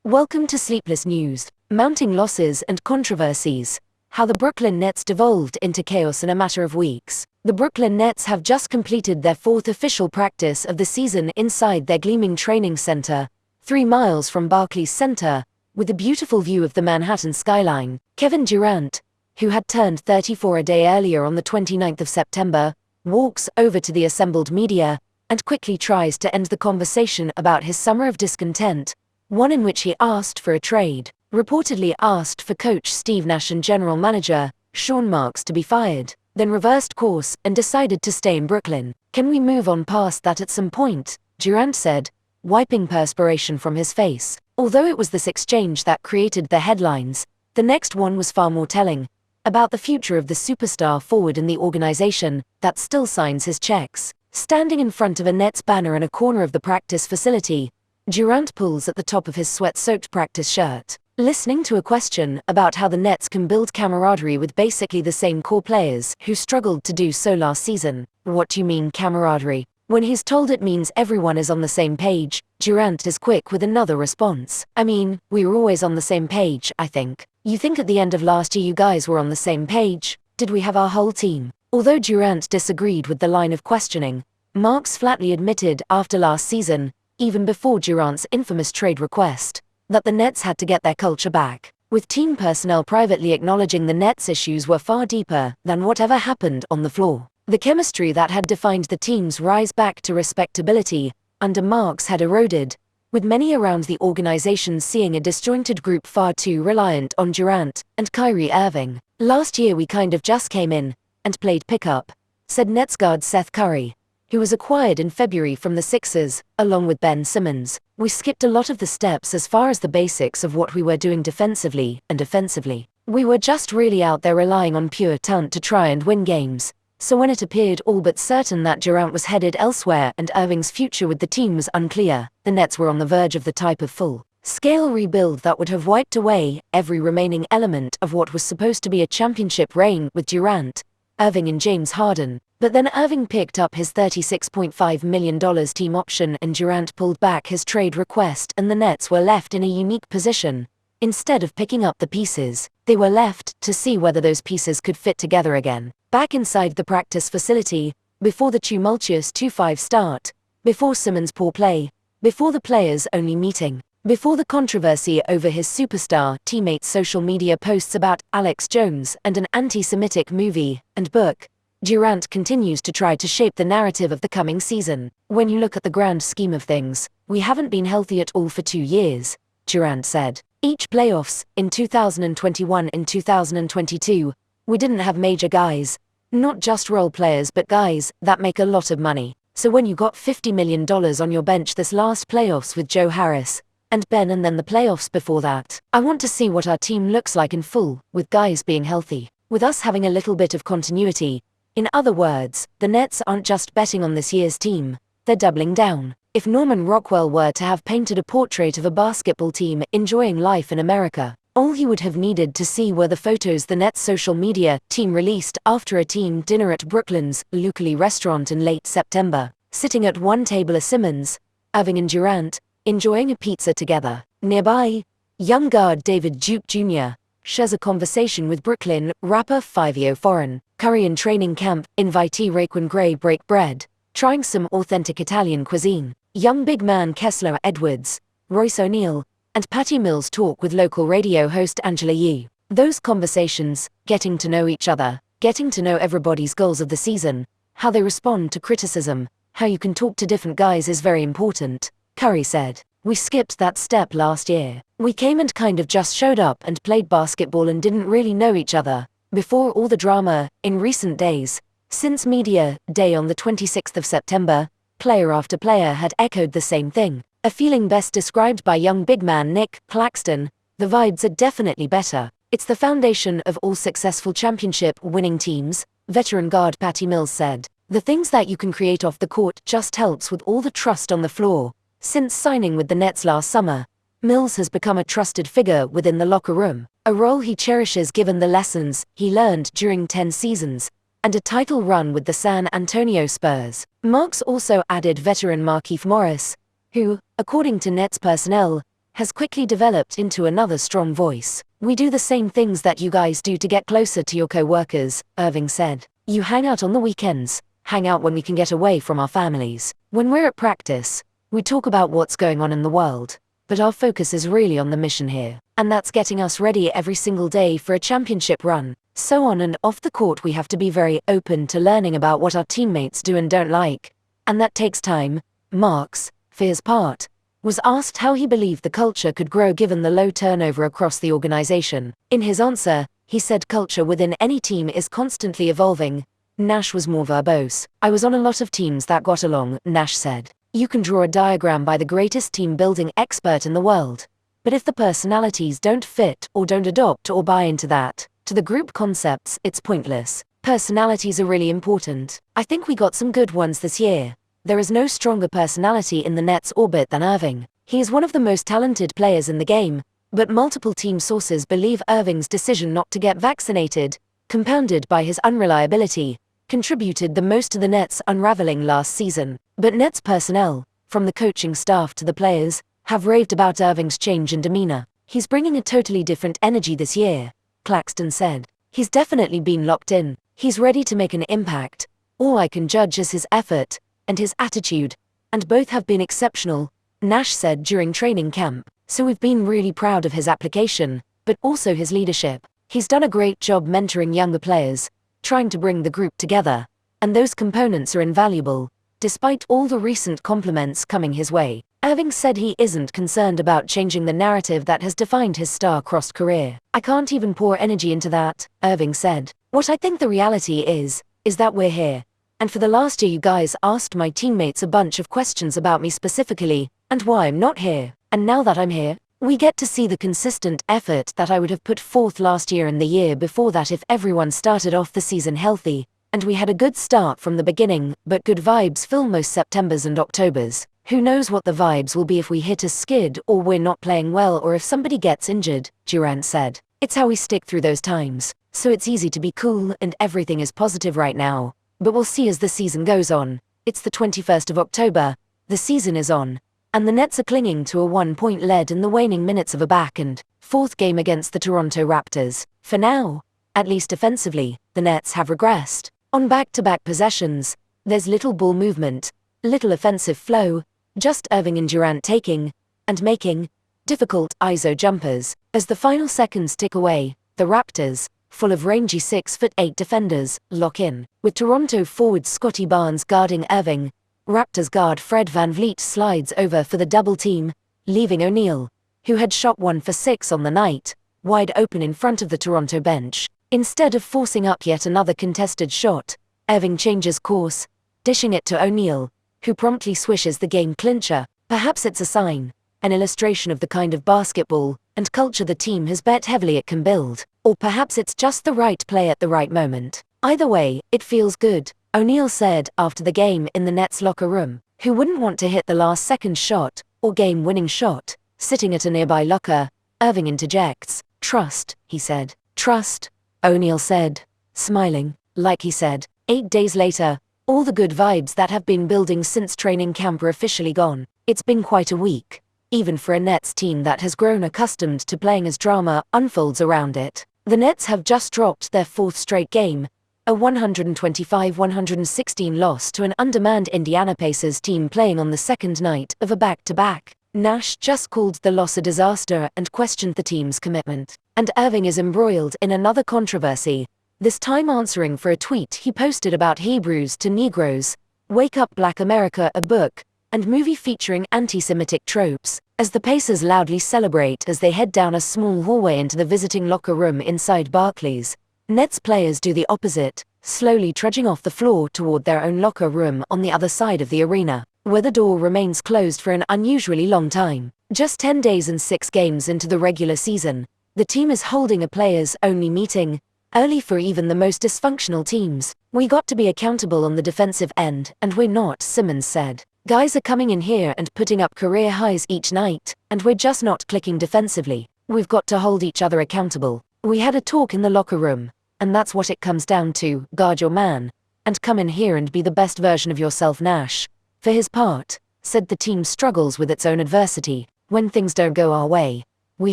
Welcome to Sleepless News, mounting losses and controversies. How the Brooklyn Nets devolved into chaos in a matter of weeks. The Brooklyn Nets have just completed their fourth official practice of the season inside their gleaming training center, 3 miles from Barclays Center, with a beautiful view of the Manhattan skyline. Kevin Durant, who had turned 34 a day earlier on the 29th of September, walks over to the assembled media and quickly tries to end the conversation about his summer of discontent, one in which he asked for a trade, reportedly asked for coach Steve Nash and general manager Sean Marks to be fired, then reversed course and decided to stay in Brooklyn. "Can we move on past that at some point?" Durant said, wiping perspiration from his face. Although it was this exchange that created the headlines, the next one was far more telling, about the future of the superstar forward in the organization that still signs his checks. Standing in front of a Nets banner in a corner of the practice facility, Durant pulls at the top of his sweat-soaked practice shirt, listening to a question about how the Nets can build camaraderie with basically the same core players who struggled to do so last season. "What do you mean camaraderie?" When he's told it means everyone is on the same page, Durant is quick with another response. "I mean, we were always on the same page, I think." "You think at the end of last year you guys were on the same page? Did we have our whole team?" Although Durant disagreed with the line of questioning, Marks flatly admitted after last season, even before Durant's infamous trade request, that the Nets had to get their culture back, with team personnel privately acknowledging the Nets' issues were far deeper than whatever happened on the floor. The chemistry that had defined the team's rise back to respectability under Marks had eroded, with many around the organization seeing a disjointed group far too reliant on Durant and Kyrie Irving. "Last year we kind of just came in and played pickup," said Nets guard Seth Curry, who was acquired in February from the Sixers, along with Ben Simmons. "We skipped a lot of the steps as far as the basics of what we were doing defensively and offensively. We were just really out there relying on pure talent to try and win games." So when it appeared all but certain that Durant was headed elsewhere and Irving's future with the team was unclear, the Nets were on the verge of the type of full-scale rebuild that would have wiped away every remaining element of what was supposed to be a championship reign with Durant, Irving and James Harden. But then Irving picked up his $36.5 million team option and Durant pulled back his trade request and the Nets were left in a unique position. Instead of picking up the pieces, they were left to see whether those pieces could fit together again. Back inside the practice facility, before the tumultuous 2-5 start, before Simmons' poor play, before the players-only meeting, before the controversy over his superstar teammates' social media posts about Alex Jones and an anti-Semitic movie and book, Durant continues to try to shape the narrative of the coming season. "When you look at the grand scheme of things, we haven't been healthy at all for 2 years, Durant said. "Each playoffs, in 2021 and 2022, we didn't have major guys, not just role players but guys that make a lot of money. So when you got $50 million on your bench this last playoffs with Joe Harris and Ben and then the playoffs before that, I want to see what our team looks like in full, with guys being healthy, with us having a little bit of continuity. In other words, the Nets aren't just betting on this year's team, they're doubling down." If Norman Rockwell were to have painted a portrait of a basketball team enjoying life in America, all he would have needed to see were the photos the Nets social media team released after a team dinner at Brooklyn's locally restaurant in late September. Sitting at one table are Simmons, Irving and Durant, enjoying a pizza together. Nearby, young guard David Duke Jr. shares a conversation with Brooklyn rapper Fivio Foreign. Curry in training camp, invitee Raekwon Gray break bread, trying some authentic Italian cuisine. Young big man Kessler Edwards, Royce O'Neal, and Patty Mills talk with local radio host Angela Yee. Those conversations, getting to know each other, getting to know everybody's goals of the season, how they respond to criticism, how you can talk to different guys is very important, Curry said. "We skipped that step last year. We came and kind of just showed up and played basketball and didn't really know each other. Before all the drama, in recent days, since Media Day on the 26th of September, player after player had echoed the same thing, a feeling best described by young big man Nick Claxton. The vibes are definitely better. It's the foundation of all successful championship-winning teams," veteran guard Patty Mills said. "The things that you can create off the court just helps with all the trust on the floor." Since signing with the Nets last summer, Mills has become a trusted figure within the locker room, a role he cherishes given the lessons he learned during 10 seasons, and a title run with the San Antonio Spurs. Marks also added veteran Markieff Morris, who, according to Nets personnel, has quickly developed into another strong voice. "We do the same things that you guys do to get closer to your co-workers," Irving said. "You hang out on the weekends, hang out when we can get away from our families. When we're at practice, we talk about what's going on in the world. But our focus is really on the mission here. And that's getting us ready every single day for a championship run." So on and off the court we have to be very open to learning about what our teammates do and don't like. And that takes time. Marks, for his part, was asked how he believed the culture could grow given the low turnover across the organization. In his answer, he said culture within any team is constantly evolving. Nash was more verbose. "I was on a lot of teams that got along," Nash said. "You can draw a diagram by the greatest team building expert in the world. But if the personalities don't fit or don't adopt or buy into that, to the group concepts, it's pointless. Personalities are really important. I think we got some good ones this year. There is no stronger personality in the Nets' orbit than Irving. He is one of the most talented players in the game, but multiple team sources believe Irving's decision not to get vaccinated, compounded by his unreliability, contributed the most to the Nets' unraveling last season. But Nets personnel, from the coaching staff to the players, have raved about Irving's change in demeanor. "He's bringing a totally different energy this year," Claxton said. "He's definitely been locked in. He's ready to make an impact. All I can judge is his effort and his attitude, and both have been exceptional," Nash said during training camp. "So we've been really proud of his application, but also his leadership. He's done a great job mentoring younger players, trying to bring the group together, and those components are invaluable, despite all the recent compliments coming his way." Irving said he isn't concerned about changing the narrative that has defined his star-crossed career. "I can't even pour energy into that," Irving said. "What I think the reality is that we're here. And for the last year you guys asked my teammates a bunch of questions about me specifically, and why I'm not here. And now that I'm here, we get to see the consistent effort that I would have put forth last year and the year before that if everyone started off the season healthy, and we had a good start from the beginning, but good vibes fill most Septembers and Octobers. Who knows what the vibes will be if we hit a skid or we're not playing well or if somebody gets injured," Durant said. "It's how we stick through those times. So it's easy to be cool and everything is positive right now. But we'll see as the season goes on. It's the 21st of October, the season is on, and the Nets are clinging to a 1-point lead in the waning minutes of a back and forth game against the Toronto Raptors. For now, at least offensively, the Nets have regressed. On back-to-back possessions, there's little ball movement, little offensive flow, just Irving and Durant taking and making difficult ISO jumpers. As the final seconds tick away, the Raptors, full of rangy 6'8" defenders, lock in. With Toronto forward Scotty Barnes guarding Irving, Raptors guard Fred VanVleet slides over for the double team, leaving O'Neal, who had shot 1 for 6 on the night, wide open in front of the Toronto bench. Instead of forcing up yet another contested shot, Irving changes course, dishing it to O'Neal, who promptly swishes the game clincher. Perhaps it's a sign, an illustration of the kind of basketball and culture the team has bet heavily it can build. Or perhaps it's just the right play at the right moment. Either way, it feels good, O'Neal said after the game in the Nets locker room. Who wouldn't want to hit the last-second shot or game-winning shot? Sitting at a nearby locker, Irving interjects. "Trust," he said. "Trust," O'Neal said, smiling. Like he said, 8 days later, all the good vibes that have been building since training camp are officially gone. It's been quite a week, even for a Nets team that has grown accustomed to playing as drama unfolds around it. The Nets have just dropped their 4th straight game, a 125-116 loss to an undermanned Indiana Pacers team playing on the second night of a back-to-back. Nash just called the loss a disaster and questioned the team's commitment. And Irving is embroiled in another controversy, this time answering for a tweet he posted about Hebrews to Negroes, Wake Up Black America, a book and movie featuring anti-Semitic tropes, as the Pacers loudly celebrate as they head down a small hallway into the visiting locker room inside Barclays. Nets players do the opposite, slowly trudging off the floor toward their own locker room on the other side of the arena, where the door remains closed for an unusually long time. Just 10 days and 6 games into the regular season, the team is holding a players-only meeting, early for even the most dysfunctional teams. "We got to be accountable on the defensive end, and we're not," Simmons said. "Guys are coming in here and putting up career highs each night, and we're just not clicking defensively. We've got to hold each other accountable. We had a talk in the locker room, and that's what it comes down to, guard your man, and come in here and be the best version of yourself." Nash, for his part, said the team struggles with its own adversity. When things don't go our way, we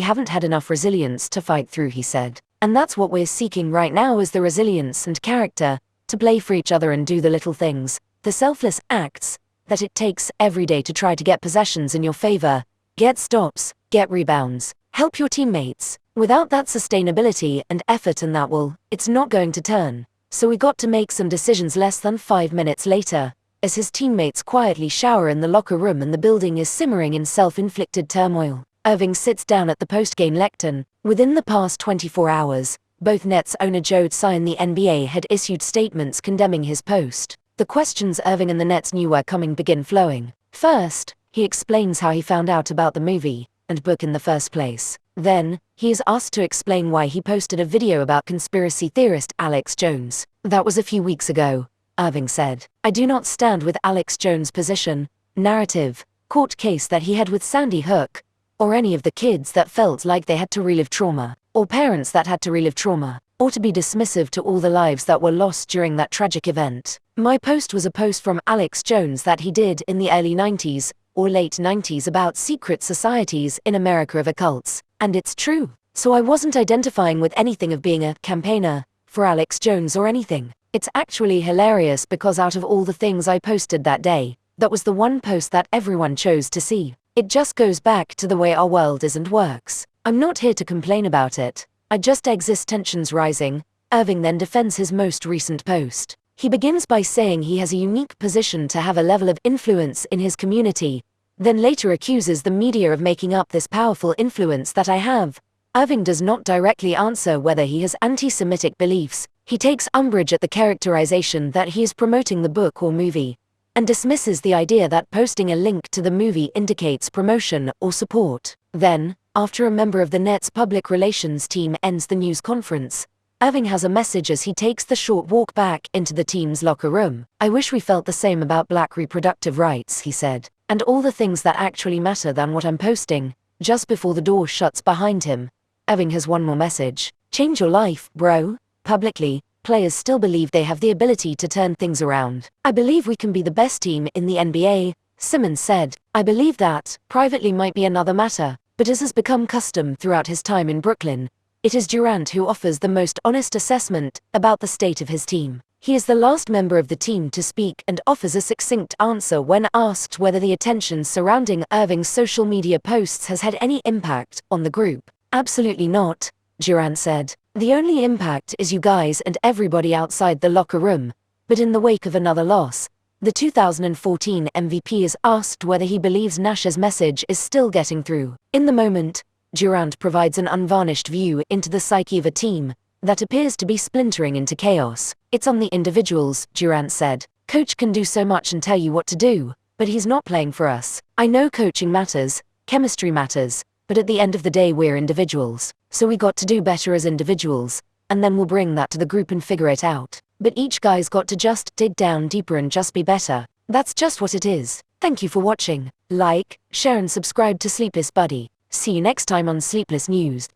haven't had enough resilience to fight through, he said. And that's what we're seeking right now, is the resilience and character to play for each other and do the little things, the selfless acts that it takes every day to try to get possessions in your favor, get stops, get rebounds, help your teammates. Without that sustainability and effort, and it's not going to turn. So we got to make some decisions. Less than 5 minutes later, as his teammates quietly shower in the locker room and the building is simmering in self-inflicted turmoil, Irving sits down at the post-game lectern. Within the past 24 hours, both Nets owner Joe Tsai and the NBA had issued statements condemning his post. The questions Irving and the Nets knew were coming begin flowing. First, he explains how he found out about the movie and book in the first place. Then, he is asked to explain why he posted a video about conspiracy theorist Alex Jones. That was a few weeks ago, Irving said. I do not stand with Alex Jones' position, narrative, court case that he had with Sandy Hook, or any of the kids that felt like they had to relive trauma, or parents that had to relive trauma, or to be dismissive to all the lives that were lost during that tragic event. My post was a post from Alex Jones that he did in the early 90s, or late 90s, about secret societies in America of occults, and it's true. So I wasn't identifying with anything of being a campaigner for Alex Jones or anything. It's actually hilarious because out of all the things I posted that day, that was the one post that everyone chose to see. It just goes back to the way our world is and works. I'm not here to complain about it. I just exist. Tensions rising. Irving then defends his most recent post. He begins by saying he has a unique position to have a level of influence in his community, then later accuses the media of making up this powerful influence that I have. Irving does not directly answer whether he has anti-Semitic beliefs. He takes umbrage at the characterization that he is promoting the book or movie, and dismisses the idea that posting a link to the movie indicates promotion or support. Then, after a member of the Nets public relations team ends the news conference, Irving has a message as he takes the short walk back into the team's locker room. I wish we felt the same about Black reproductive rights, he said, and all the things that actually matter than what I'm posting. Just before the door shuts behind him, Irving has one more message. Change your life, bro. Publicly, players still believe they have the ability to turn things around. I believe we can be the best team in the NBA, Simmons said. I believe that, privately, might be another matter, but as has become custom throughout his time in Brooklyn, it is Durant who offers the most honest assessment about the state of his team. He is the last member of the team to speak and offers a succinct answer when asked whether the attention surrounding Irving's social media posts has had any impact on the group. Absolutely not, Durant said. The only impact is you guys and everybody outside the locker room. But in the wake of another loss, the 2014 MVP is asked whether he believes Nash's message is still getting through. In the moment, Durant provides an unvarnished view into the psyche of a team that appears to be splintering into chaos. It's on the individuals, Durant said. Coach can do so much and tell you what to do, but he's not playing for us. I know coaching matters, chemistry matters, but at the end of the day we're individuals. So we got to do better as individuals, and then we'll bring that to the group and figure it out. But each guy's got to just dig down deeper and just be better. That's just what it is. Thank you for watching. Like, share and subscribe to Sleepless Buddy. See you next time on Sleepless News.